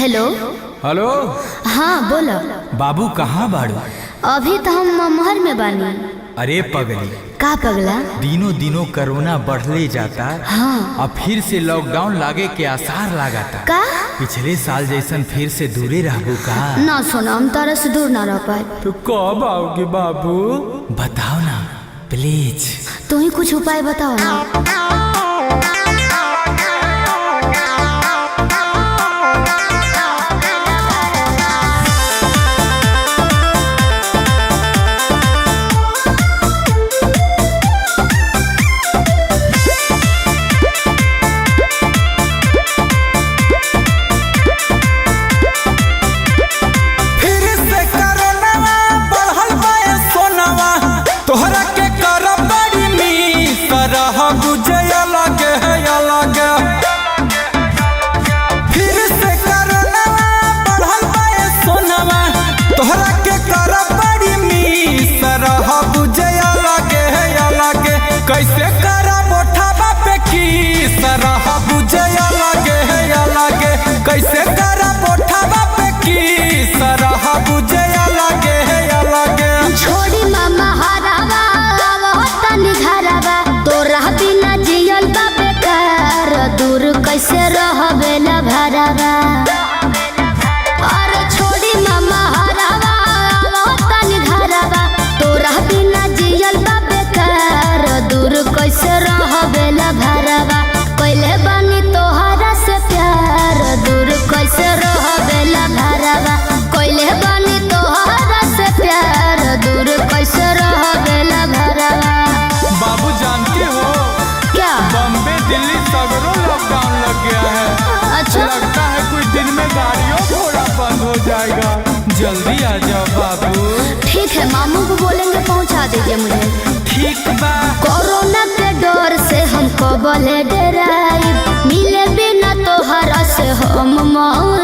Hello. Hello. हाँ बोलो। बाबू कहाँ बाड़ू? अभी तो हम ममहर में बानी। अरे पगली, का पगला? दिनों दिनों कोरोना बढ़ले जाता। हाँ। अब फिर से लॉकडाउन लागे के आसार लगाता। का? पिछले साल जैसन फिर से दूरे रहबू का? ना सुना, हम तारा से दूर ना रह पाए। तो कब आओगे बाबू? बताओ ना प्लीज। तू ही कुछ उपाय बताओ ना। कैसे करा बोठाबा पे की सरह बुझे अलगे कैसे करा बोठाबा पे की सरह बुझे अलगे। छोड़ी मामा हरावा तनी घरावा, तोरा बिना जियल बा बेकार, दूर कैसे रहबे न भरावा। अरे छोड़ी मामा हरावा तनी घरावा, तोरा बिना जियल बा बेकार, दूर कैसे रहबे न भरावा। पहले बानी तोहरा से प्यार, दूर कैसे रहबे न भरावा। पहले बानी तोहरा से प्यार, दूर कैसे रहबे न भरावा। बाबू जानते हो क्या? बम्बे दिल्ली सगरों लॉकडाउन लग गया है। अच्छा। लगता है कुछ दिन में गाड़ियों घोड़ा बंद हो जाएगा। जल्दी आ जाओ बाबू। ठीक है, मामू को बोलेंगे पहुंचा दीजिए मुझे। ठीक बा। कोरोना के डर से हमको बोले डराई, मिले बिना तोहरा से हम मर